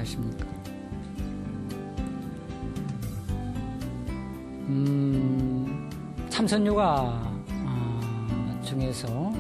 안녕하십니까. 참선요가 중에서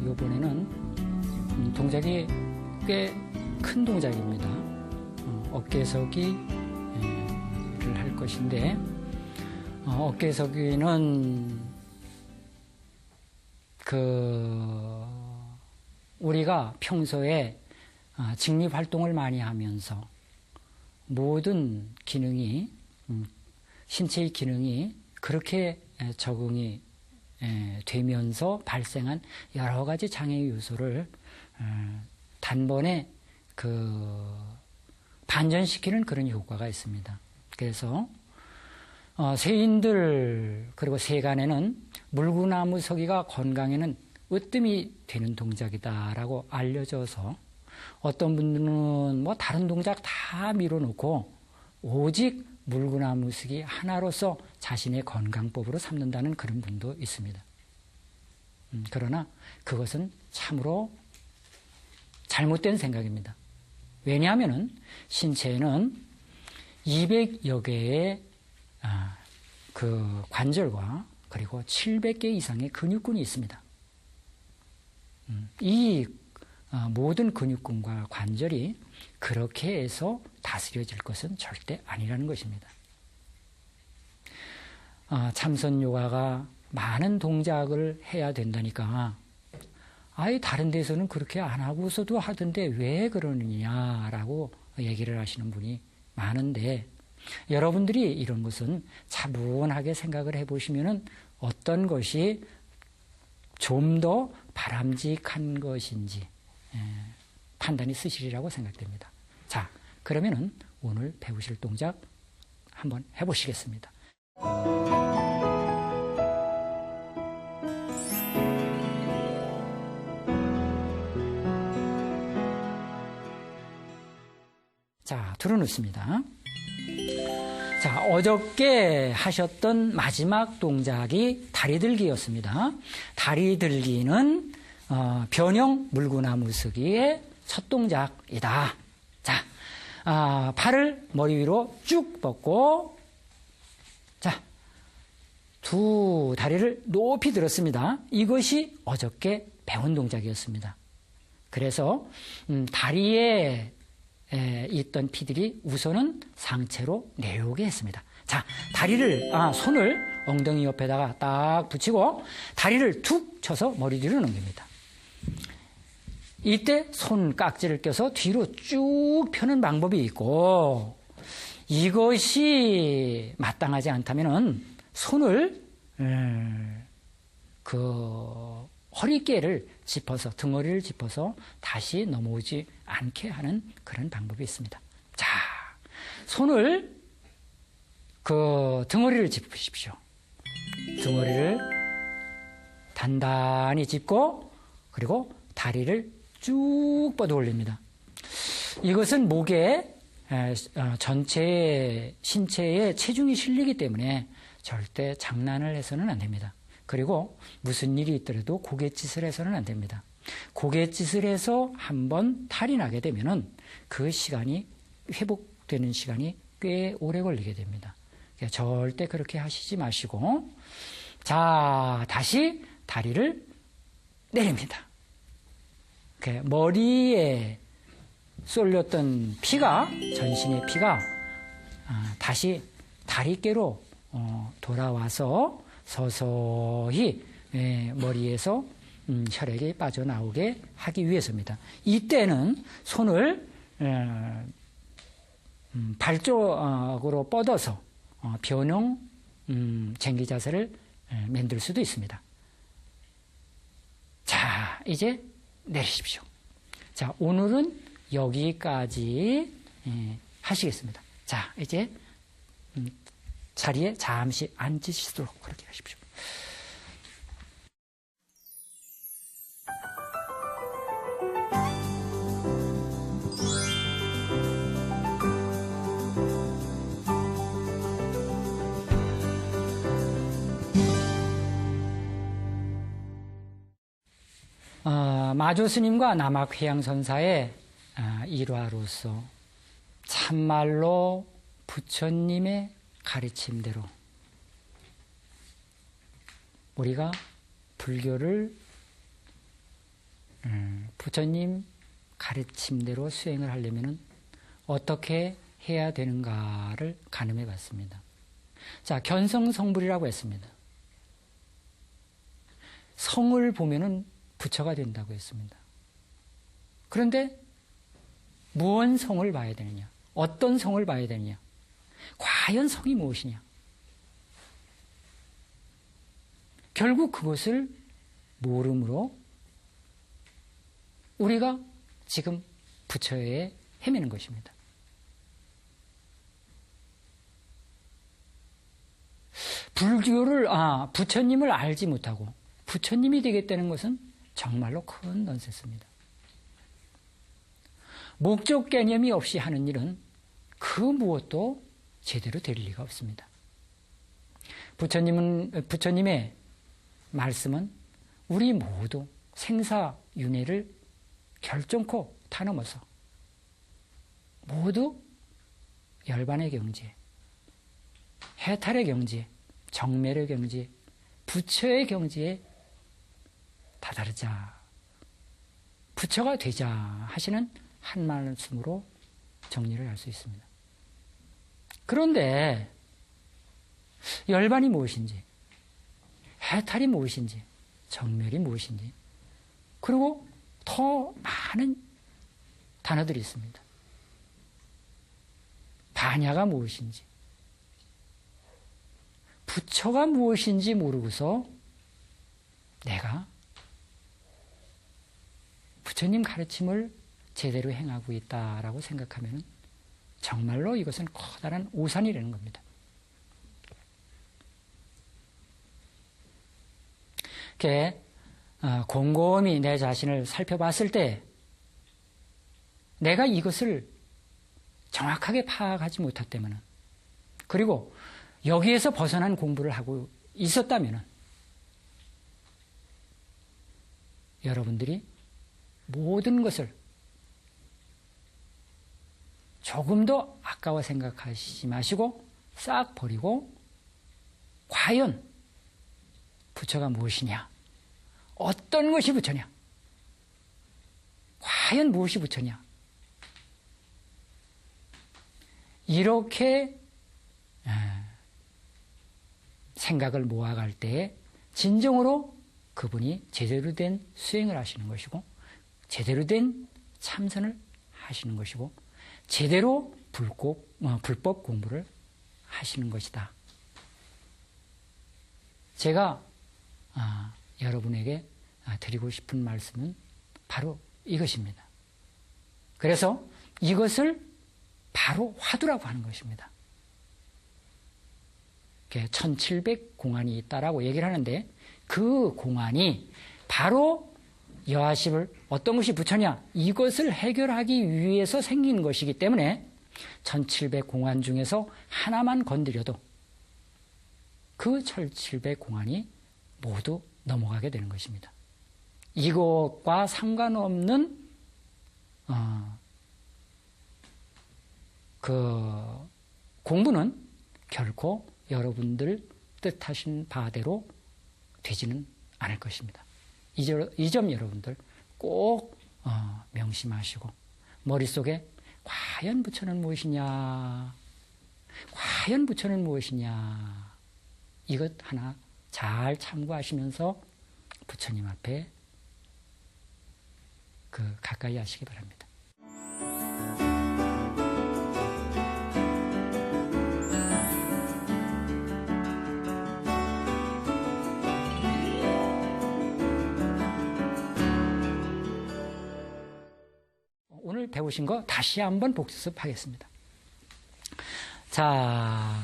이번에는 동작이 꽤 큰 동작입니다. 어깨서기를 할 것인데, 어깨서기는 우리가 평소에 직립 활동을 많이 하면서 모든 기능이, 신체의 기능이 그렇게 적응이 되면서 발생한 여러 가지 장애 요소를 단번에 반전시키는 그런 효과가 있습니다. 그래서 세인들 그리고 세간에는 물구나무 서기가 건강에는 으뜸이 되는 동작이다라고 알려져서 어떤 분들은 뭐 다른 동작 다 밀어놓고 오직 물구나무 서기 하나로서 자신의 건강법으로 삼는다는 그런 분도 있습니다. 그러나 그것은 참으로 잘못된 생각입니다. 왜냐하면 신체에는 200여 개의 관절과 그리고 700개 이상의 근육군이 있습니다. 이 모든 근육군과 관절이 그렇게 해서 다스려질 것은 절대 아니라는 것입니다. 참선 요가가 많은 동작을 해야 된다니까 다른 데서는 그렇게 안 하고서도 하던데 왜 그러느냐라고 얘기를 하시는 분이 많은데, 여러분들이 이런 것은 차분하게 생각을 해보시면 어떤 것이 좀 더 바람직한 것인지 판단이 쓰시리라고 생각됩니다. 자, 그러면은 오늘 배우실 동작 한번 해보시겠습니다. 자, 들어놓습니다. 자, 어저께 하셨던 마지막 동작이 다리 들기였습니다. 다리 들기는 변형 물구나무 서기의 첫 동작이다. 자, 팔을 머리 위로 쭉 뻗고, 자, 두 다리를 높이 들었습니다. 이것이 어저께 배운 동작이었습니다. 그래서 다리에 있던 피들이 우선은 상체로 내려오게 했습니다. 자, 손을 엉덩이 옆에다가 딱 붙이고 다리를 툭 쳐서 머리 뒤로 넘깁니다. 이때 손 깍지를 껴서 뒤로 쭉 펴는 방법이 있고, 이것이 마땅하지 않다면은 손을 허리깨를 짚어서, 등허리를 짚어서 다시 넘어오지 않게 하는 그런 방법이 있습니다. 자, 손을 등허리를 짚으십시오. 등허리를 단단히 짚고, 그리고 다리를 쭉 뻗어 올립니다. 이것은 목에 전체 신체에 체중이 실리기 때문에 절대 장난을 해서는 안 됩니다. 그리고 무슨 일이 있더라도 고갯짓을 해서는 안 됩니다. 고갯짓을 해서 한번 탈이 나게 되면은 그 시간이, 회복되는 시간이 꽤 오래 걸리게 됩니다. 절대 그렇게 하시지 마시고, 자, 다시 다리를 내립니다. 머리에 쏠렸던 피가, 전신의 피가 다시 다리께로 돌아와서 서서히 머리에서 혈액이 빠져나오게 하기 위해서입니다. 이때는 손을 발 쪽으로 뻗어서 변형 쟁기 자세를 만들 수도 있습니다. 자, 이제 내리십시오. 자, 오늘은 여기까지 하시겠습니다. 자, 이제 자리에 잠시 앉으시도록 그렇게 하십시오. 마조 스님과 남학 회양 선사의 일화로서 참말로 부처님의 가르침대로 우리가 불교를 부처님 가르침대로 수행을 하려면 어떻게 해야 되는가를 가늠해 봤습니다. 자, 견성성불이라고 했습니다. 성을 보면은 부처가 된다고 했습니다. 그런데 무언 성을 봐야 되느냐? 어떤 성을 봐야 되느냐? 과연 성이 무엇이냐? 결국 그것을 모름으로 우리가 지금 부처에 헤매는 것입니다. 부처님을 알지 못하고 부처님이 되겠다는 것은 정말로 큰 넌센스입니다. 목적 개념이 없이 하는 일은 그 무엇도 제대로 될 리가 없습니다. 부처님의 말씀은 우리 모두 생사윤회를 결정코 타넘어서 모두 열반의 경지에, 해탈의 경지에, 정멸의 경지에, 부처의 경지에 다다르자, 부처가 되자 하시는 한 말씀으로 정리를 할 수 있습니다. 그런데 열반이 무엇인지, 해탈이 무엇인지, 정멸이 무엇인지, 그리고 더 많은 단어들이 있습니다. 반야가 무엇인지, 부처가 무엇인지 모르고서 내가 부처님 가르침을 제대로 행하고 있다라고 생각하면 정말로 이것은 커다란 오산이라는 겁니다. 이렇게 곰곰이 내 자신을 살펴봤을 때 내가 이것을 정확하게 파악하지 못했다면, 그리고 여기에서 벗어난 공부를 하고 있었다면 여러분들이 모든 것을 조금 더 아까워 생각하시지 마시고 싹 버리고 과연 부처가 무엇이냐, 어떤 것이 부처냐, 과연 무엇이 부처냐, 이렇게 생각을 모아갈 때에 진정으로 그분이 제대로 된 수행을 하시는 것이고 제대로 된 참선을 하시는 것이고 제대로 불법 공부를 하시는 것이다. 제가 여러분에게 드리고 싶은 말씀은 바로 이것입니다. 그래서 이것을 바로 화두라고 하는 것입니다. 1700공안이 있다라고 얘기를 하는데 그 공안이 바로 여하십을 어떤 것이 부처냐, 이것을 해결하기 위해서 생긴 것이기 때문에 1700공안 중에서 하나만 건드려도 그 1700공안이 모두 넘어가게 되는 것입니다. 이것과 상관없는 그 공부는 결코 여러분들 뜻하신 바대로 되지는 않을 것입니다. 이 점 여러분들 꼭 명심하시고 머릿속에 과연 부처는 무엇이냐, 과연 부처는 무엇이냐, 이것 하나 잘 참고하시면서 부처님 앞에 가까이 하시기 바랍니다. 오늘 배우신 거 다시 한번 복습하겠습니다. 자,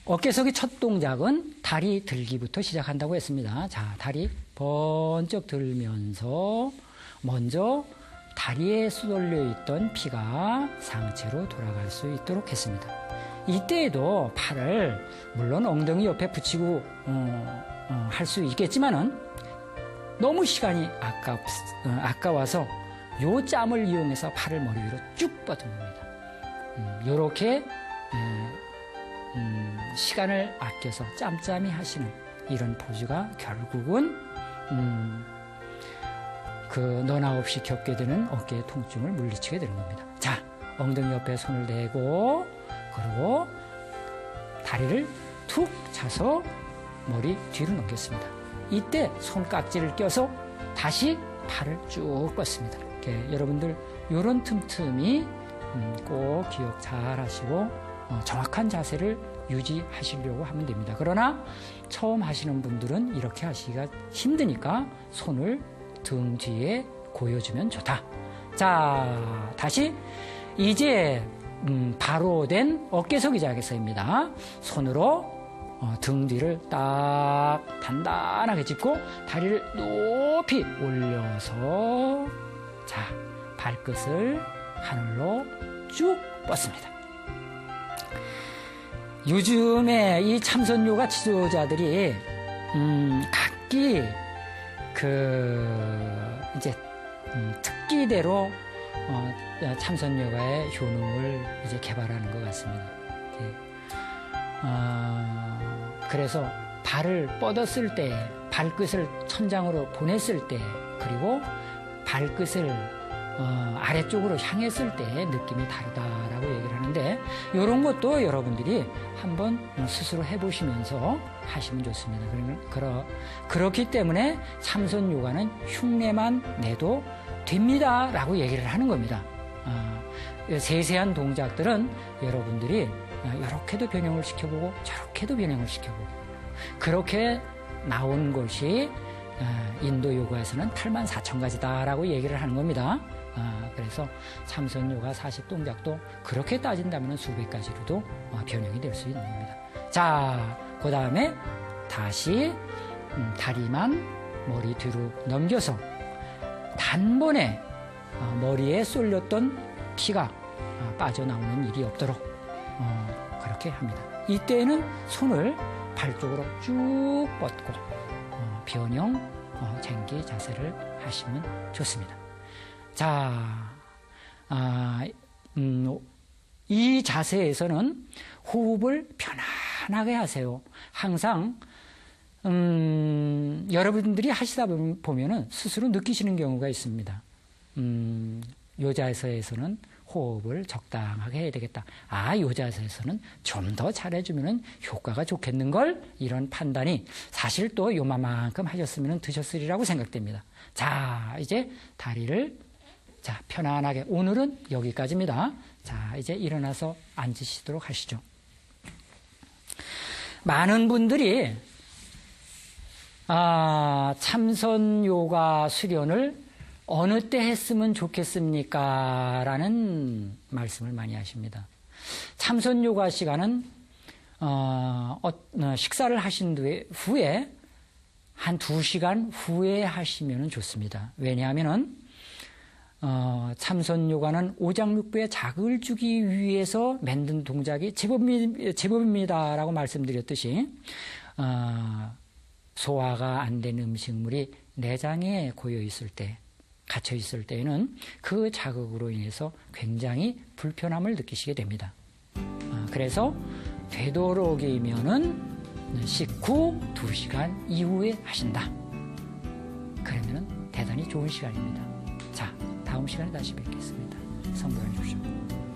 어깨석의 첫 동작은 다리 들기부터 시작한다고 했습니다. 자, 다리 번쩍 들면서 먼저 다리에 쏟아져 있던 피가 상체로 돌아갈 수 있도록 했습니다. 이때에도 팔을 물론 엉덩이 옆에 붙이고 할 수 있겠지만은 너무 시간이 아까워서 요 짬을 이용해서 팔을 머리 위로 쭉 뻗은 겁니다. 요렇게 시간을 아껴서 짬짬이 하시는 이런 포즈가 결국은 그 너나 없이 겪게 되는 어깨의 통증을 물리치게 되는 겁니다. 자, 엉덩이 옆에 손을 대고 그리고 다리를 툭 차서 머리 뒤로 넘겼습니다. 이때 손깍지를 껴서 다시 팔을 쭉 뻗습니다. 이렇게 여러분들 이런 틈틈이 꼭 기억 잘 하시고 정확한 자세를 유지하시려고 하면 됩니다. 그러나 처음 하시는 분들은 이렇게 하시기가 힘드니까 손을 등 뒤에 고여주면 좋다. 자, 다시 이제 바로 된 어깨서기 자세입니다. 손으로 등 뒤를 딱 단단하게 짚고 다리를 높이 올려서 자, 발끝을 하늘로 쭉 뻗습니다. 요즘에 이 참선 요가 지도자들이 각기 이제 특기대로 참선 요가의 효능을 이제 개발하는 것 같습니다. 그래서 발을 뻗었을 때, 발끝을 천장으로 보냈을 때, 그리고 발끝을 아래쪽으로 향했을 때 느낌이 다르다라고 얘기를 하는데, 이런 것도 여러분들이 한번 스스로 해보시면서 하시면 좋습니다. 그렇기 때문에 참선 요가는 흉내만 내도 됩니다라고 얘기를 하는 겁니다. 세세한 동작들은 여러분들이 이렇게도 변형을 시켜보고 저렇게도 변형을 시켜보고 그렇게 나온 것이 인도 요가에서는 84,000가지다라고 얘기를 하는 겁니다. 그래서 참선 요가 40동작도 그렇게 따진다면 수백 가지로도 변형이 될 수 있는 겁니다. 자, 그 다음에 다시 다리만 머리 뒤로 넘겨서 단번에 머리에 쏠렸던 피가 빠져나오는 일이 없도록 그렇게 합니다. 이때는 손을 발 쪽으로 쭉 뻗고 변형 쟁기 자세를 하시면 좋습니다. 자, 이 자세에서는 호흡을 편안하게 하세요. 항상 여러분들이 하시다 보면은 스스로 느끼시는 경우가 있습니다. 요 자세에서는 호흡을 적당하게 해야 되겠다. 요 자세에서는 좀 더 잘해주면 효과가 좋겠는걸? 이런 판단이 사실 또 요만큼 하셨으면 드셨으리라고 생각됩니다. 자, 이제 다리를 자, 편안하게. 오늘은 여기까지입니다. 자, 이제 일어나서 앉으시도록 하시죠. 많은 분들이 참선 요가 수련을 어느 때 했으면 좋겠습니까? 라는 말씀을 많이 하십니다. 참선 요가 시간은 식사를 하신 후에 한 2시간 후에 하시면 좋습니다. 왜냐하면은 참선 요가는 오장육부에 자극을 주기 위해서 만든 동작이 제법입니다라고 말씀드렸듯이 소화가 안 된 음식물이 내장에 고여 있을 때, 갇혀 있을 때에는 그 자극으로 인해서 굉장히 불편함을 느끼시게 됩니다. 그래서 되도록이면은 식후 2시간 이후에 하신다. 그러면은 대단히 좋은 시간입니다. 자, 다음 시간에 다시 뵙겠습니다. 성불해 주십시오.